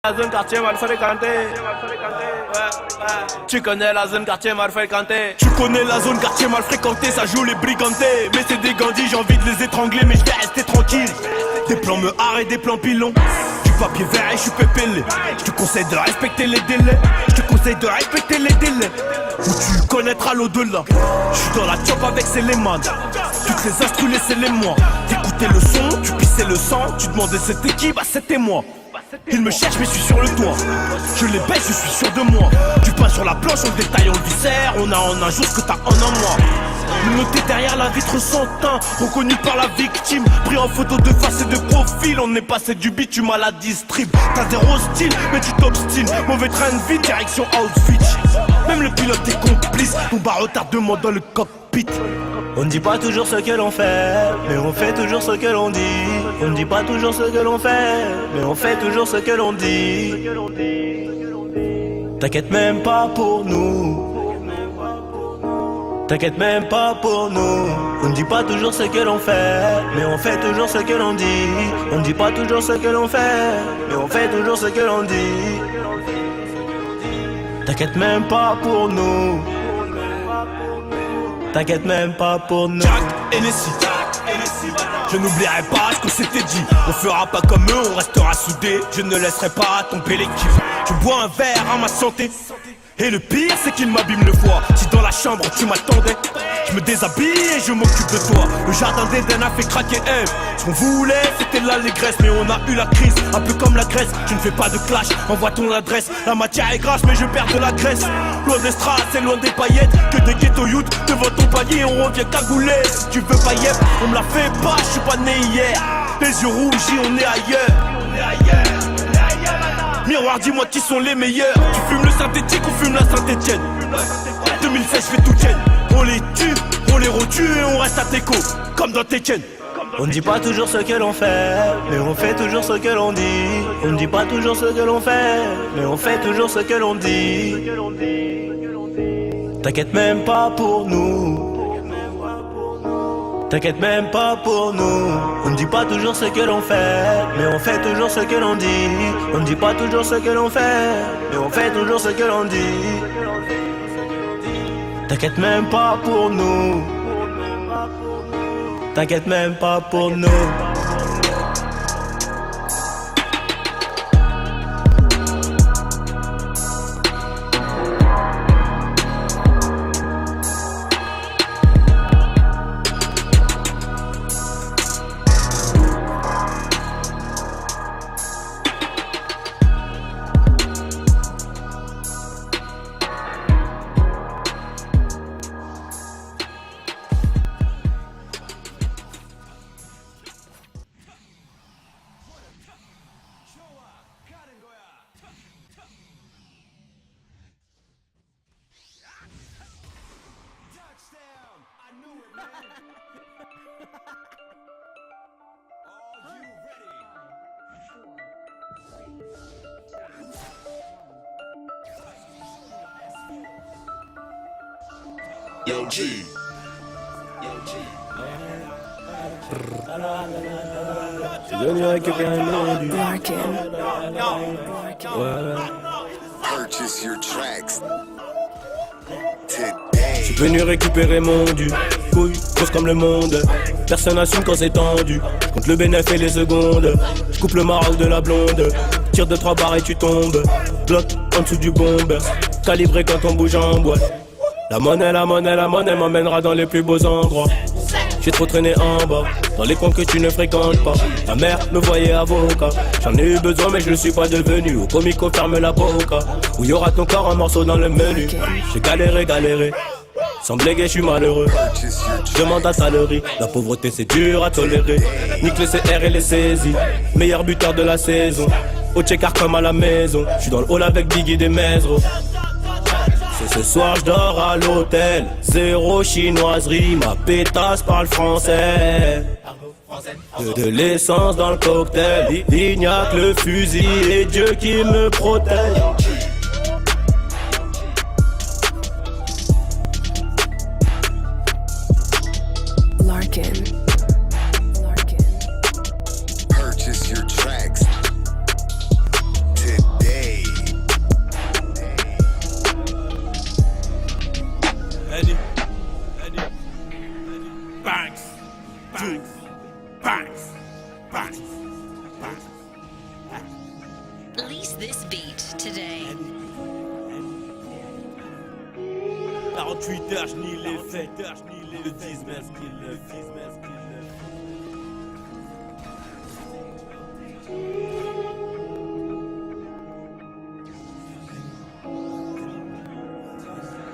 La zone quartier mal fréquenté. Tu connais la zone quartier mal fréquenté. Tu connais la zone quartier mal fréquenté, ça joue les brigantés. Mais c'est des gandis, j'ai envie de les étrangler, mais je vais rester tranquille. Des plans me arrêtent, des plans pilons. Du papier vert et je suis pépélé. Je te conseille de respecter les délais. Je te conseille de respecter les délais. Ou tu connaîtras l'au-delà. Je suis dans la chop avec Céléman. Toutes les instrus laissez les moi. T'écoutais le son, tu pissais le sang. Tu demandais c'était qui, bah c'était moi. Ils me cherchent mais je suis sur le toit. Je les baisse, je suis sûr de moi. Du pain sur la planche, on le détaille, on le viscère. On a en un jour ce que t'as en un mois. Noté derrière la vitre sans teint, reconnu par la victime. Pris en photo de face et de profil. On est passé du bitume à la distrib. T'as zéro style mais tu t'obstines. Mauvais train de vie, direction Auschwitz. Même le pilote est complice. Ton bar retardement dans le cockpit. On ne dit pas toujours ce que l'on fait, mais on fait toujours ce que l'on dit. On ne dit pas toujours ce que l'on fait, mais on fait toujours ce que l'on dit. T'inquiète même pas pour nous. T'inquiète même pas pour nous. On ne dit pas toujours ce que l'on fait, mais on fait toujours ce que l'on dit. On ne dit pas toujours ce que l'on fait, mais on fait toujours ce que l'on dit. T'inquiète même pas pour nous. T'inquiète même pas pour nous. Jack Hennessy, je n'oublierai pas ce qu'on s'était dit. On fera pas comme eux, on restera soudés. Je ne laisserai pas tomber l'équipe. Je bois un verre à ma santé. Et le pire c'est qu'il m'abîme le foie. Si dans la chambre tu m'attendais, je me déshabille et je m'occupe de toi. Le jardin d'Éden a fait craquer Ève. Ce qu'on voulait c'était l'allégresse, mais on a eu la crise, un peu comme la Grèce. Je ne fais pas de clash, envoie ton adresse. La matière est grasse mais je perds de la graisse. Loin des strass et loin des paillettes. Que des ghetto youth devant ton panier, on revient cagoulé. Si tu veux pas yep, on me la fait pas, je suis pas né hier. Les yeux rougis, on est ailleurs. Miroir, dis-moi qui sont les meilleurs. Tu fumes le synthétique ou fumes la Saint-Etienne. 2016, je fais tout ken. On les tue, on les retue et on reste à Teco, comme dans Tekken. On ne dit pas toujours ce que l'on fait, mais on fait toujours ce que l'on dit. On ne dit pas toujours ce que l'on fait, mais on fait toujours ce que l'on dit. T'inquiète même pas pour nous. T'inquiète même pas pour nous. On ne dit pas toujours ce que l'on fait, mais on fait toujours ce que l'on dit. On ne dit pas toujours ce que l'on fait, mais on fait toujours ce que l'on dit. T'inquiète même pas pour nous. T'inquiète même pas pour nous. Yo G. Je suis venu récupérer mon du Purchase your tracks today. Je suis venu récupérer mon dû. Couille, grosse comme le monde. Personne n'assume quand c'est tendu. Je compte le bénéf et les secondes. Je coupe le maroc de la blonde. Tire de 3 barres et tu tombes. Bloc en dessous du bomber. Calibré quand on bouge en boîte. La monnaie m'emmènera dans les plus beaux endroits. J'ai trop traîné en bas, dans les coins que tu ne fréquentes pas. Ta mère me voyait avocat. J'en ai eu besoin mais je ne suis pas devenu. Au comico ferme la boca. Où y aura ton corps un morceau dans le menu. J'ai galéré. Sans bléguer je suis malheureux. Demande à salerie. La pauvreté c'est dur à tolérer. Nique les CR et les saisies. Meilleur buteur de la saison. Au check-art comme à la maison. Je suis dans le hall avec Biggie des Mesro. Ce soir je dors à l'hôtel. Zéro chinoiserie. Ma pétasse parle français. De l'essence dans le cocktail. Il n'y a que le fusil et Dieu qui me protège. Purchase your tracks today. Banks, banks, banks. Release this beat today. 48 heures, je nie les faits. Le 10 mètres, qu'il le fait.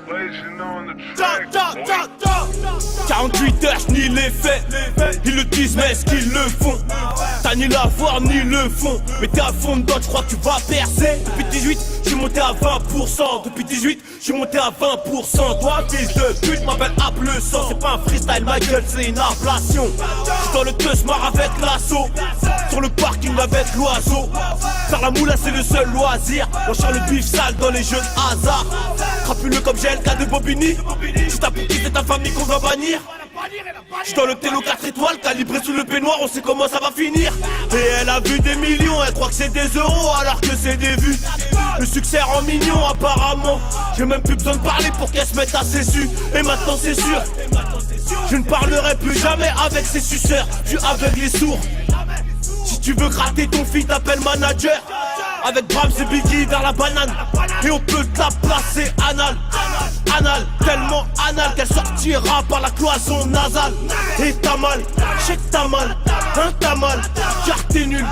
Blazing on the track. 48 heures, je nie les faits. Ils le disent, mais est-ce qu'ils le font? T'as ni la voix ni le fond. Mais t'es à fond dedans, je crois que tu vas percer. Depuis 18, je suis monté à 20%. Depuis 18, je suis monté à 20%. Toi, fils de pute, m'appelle App le sang. C'est pas un freestyle, ma gueule, c'est une inflation. J'suis dans le teus, marre avec l'assaut. Sur le parking avec l'oiseau. Faire la moula, c'est le seul loisir. On chante le bif sale dans les jeux de hasard. Crapuleux comme GLK de Bobigny. Tu t'as pour quitter ta famille qu'on va bannir. J'suis dans le télo 4 étoiles, calibré sous le peignoir, on sait comment ça va finir. Et elle a vu des millions, elle croit que c'est des euros alors que c'est des vues. Le succès rend mignon apparemment. J'ai même plus besoin de parler pour qu'elle se mette à ses su. Et maintenant c'est sûr, je ne parlerai plus jamais avec ces suceurs. Tu aveugle et sourd. Si tu veux gratter ton fils, t'appelles manager. Avec Brahms et Biggie vers la banane. Et on peut te la placer anal. Anal, tellement anal qu'elle sortira par la cloison nasale. Et t'as mal, je sais que t'as mal, hein t'as mal, car t'es nul.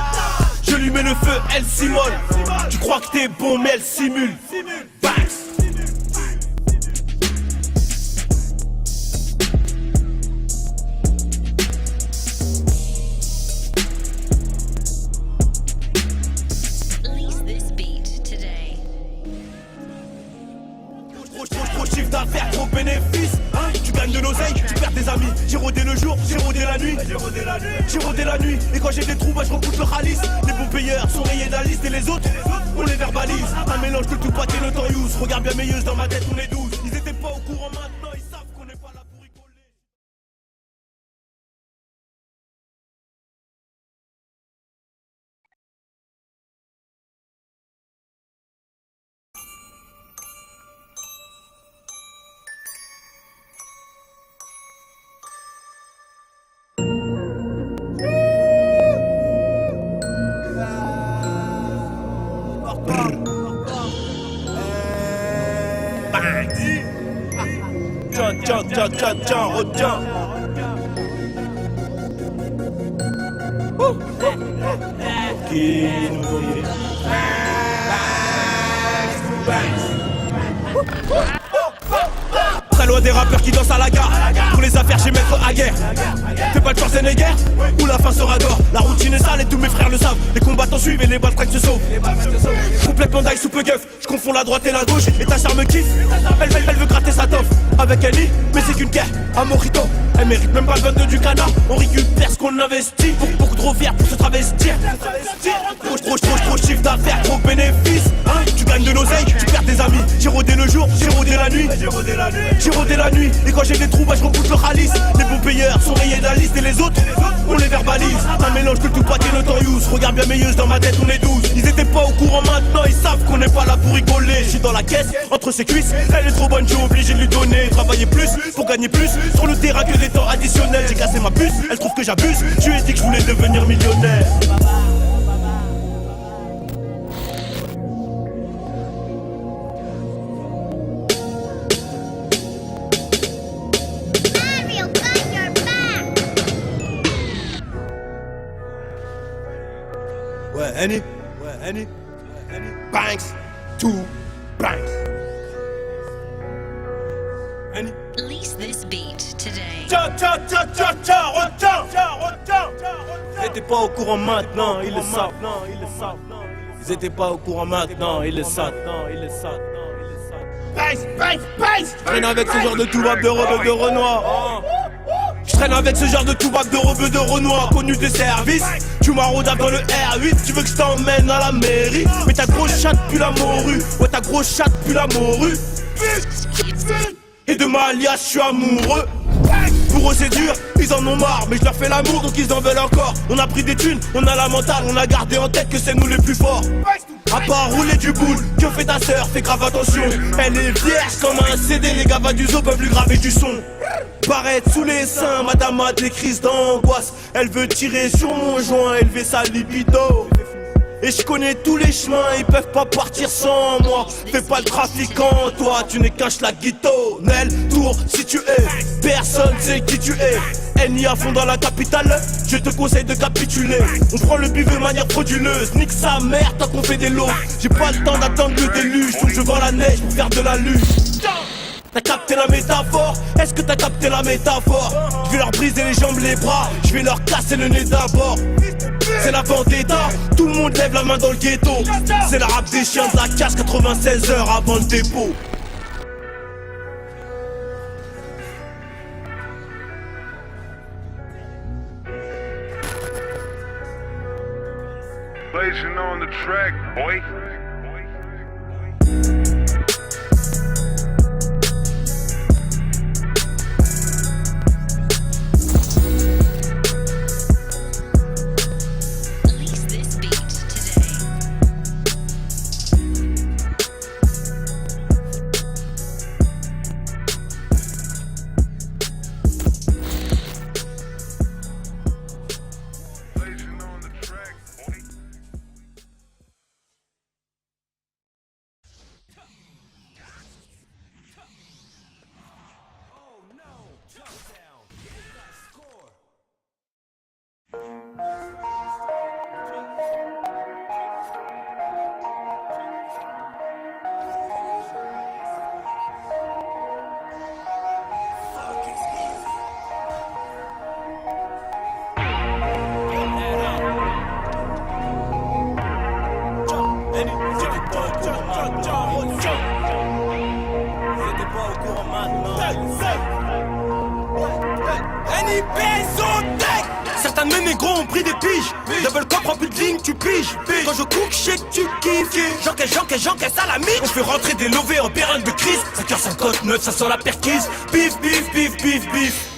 Je lui mets le feu, elle s'immole. Tu crois que t'es bon mais elle simule. Banks. Release this beat today. Trop chiffre d'affaires, trop bénéfice. Tu gagnes de l'oseille, tu perds des amis. J'ai rodé le jour, j'ai rodé la nuit. J'ai rodé la nuit, et quand j'ai des trous, bah je recoute le ralice. Les bons payeurs sont rayés d'un liste et les autres, on les verbalise. Un mélange de tout pâté notorious. Regarde bien meilleuse dans ma tête, on est 12. Ils étaient pas au courant maintenant, ils savent qu'on n'est pas là pour rigoler. Tiens, retiens. Qui nous dit très loin des rappeurs qui dansent à la gare. Pour les affaires, j'ai maître à guerre. Fais pas de Schwarzenegger ou la fin sera d'or. La routine est sale et tous mes frères le savent. Les combattants suivent et les balles traînent se sauvent. Complètement d'ail sous peu gueuf. Je confonds la droite et la gauche. Et ta sœur me kiffe. Elle veut gratter sa toffe. Avec Ellie, mais c'est qu'une guerre. À Morito, elle mérite même pas le 22 du canard. On récupère ce qu'on investit. Beaucoup trop fier pour se travestir. Trop chiffre d'affaires, trop bénéfice. Tu gagnes de l'oseille, tu perds des amis. J'ai rodé le jour, j'ai rodé la nuit. J'ai rodé la nuit, et quand j'ai des trous, bah je recoute le ralice. Les bons payeurs sont rayés d'un liste et les autres, on les verbalise. Un mélange de tout pâté notorious. Regarde bien meilleuse dans ma tête, on est 12. Ils étaient pas au courant maintenant, ils savent qu'on n'est pas là pour rigoler. Je suis dans la caisse, entre ses cuisses. Elle est trop bonne, j'ai obligé de lui donner. Travailler plus, pour gagner plus. Sur le terrain que des temps additionnels. J'ai cassé ma puce, elle trouve que j'abuse. Je lui ai dit que je voulais devenir millionnaire. Ouais, Annie. Banks, two Banks. Annie. Release this beat today. Retiens. Ils étaient pas au courant maintenant, ils le savent. Ils étaient pas au courant maintenant, ils le savent. Je traîne avec ce genre de toubab de rebeu de Renoir. Je traîne avec ce genre de toubab de rebeu de Renoir. Connu des services, tu m'arroses dans le R8. Tu veux que je t'emmène à la mairie. Mais ta grosse chatte pue la morue. Ouais, ta grosse chatte pue la morue. Et de ma alias, je suis amoureux. Pour eux c'est dur, ils en ont marre. Mais je leur fais l'amour donc ils en veulent encore. On a pris des thunes, on a la mentale. On a gardé en tête que c'est nous les plus forts. À part rouler du boule, que fait ta sœur, fais grave attention. Elle est vierge comme un CD, les gars va du zoo peuvent lui graver du son. Barrette sous les seins, madame a des crises d'angoisse. Elle veut tirer sur mon joint, élever sa libido. Et je connais tous les chemins, ils peuvent pas partir sans moi. Fais pas le trafiquant, toi, tu n'es qu'un schlaguito. Nel, tour, si tu es, personne sait qui tu es. Ennemi à fond dans la capitale, je te conseille de capituler. On prend le biveux de manière frauduleuse, nique sa mère tant qu'on fait des lots. J'ai pas le temps d'attendre le déluge, donc je vends la neige pour faire de la luge. T'as capté la métaphore? Est-ce que t'as capté la métaphore? Je vais leur briser les jambes, les bras, je vais leur casser le nez d'abord. C'est la vendetta, tout le monde lève la main dans le ghetto. C'est la rap des chiens de la casse, 96 heures avant le dépôt. Blazing on the track, boy. Release this beat today. Blazing on the track, boy. Certains de mes négros ont pris des piges. Double cop, rempli de lignes, tu piges. Quand je cook, shake, tu kiffes. J'encaisse à la mine. On fait rentrer des lovés en période de crise. 5h59, ça sent la perquise. Bif.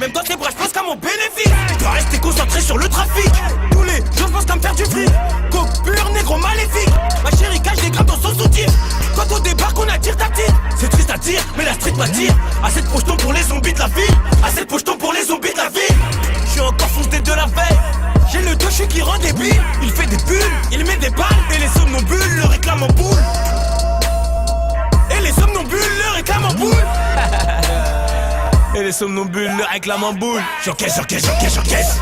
Même quand les bras, je pense qu'à mon bénéfice. Je dois rester concentré sur le trafic. Tous les jours, je pense qu'à me faire du fric. Coke pur, négro maléfique. Ma chérie cache des grammes dans son soutif. Quand on débarque, on attire ta tire. C'est triste à dire, mais la street m'attire. Assez de pochetons pour les zombies de la ville. Assez de pochetons pour les zombies de la ville. Je suis encore foncé de la veille. J'ai le dochu qui rend débile. Il fait des bulles, il met des balles. Et les somnambules le réclament en boule. Et les somnambules le réclament en boule. Et les somnambules le réclament en boule. J'encaisse. J'encaisse.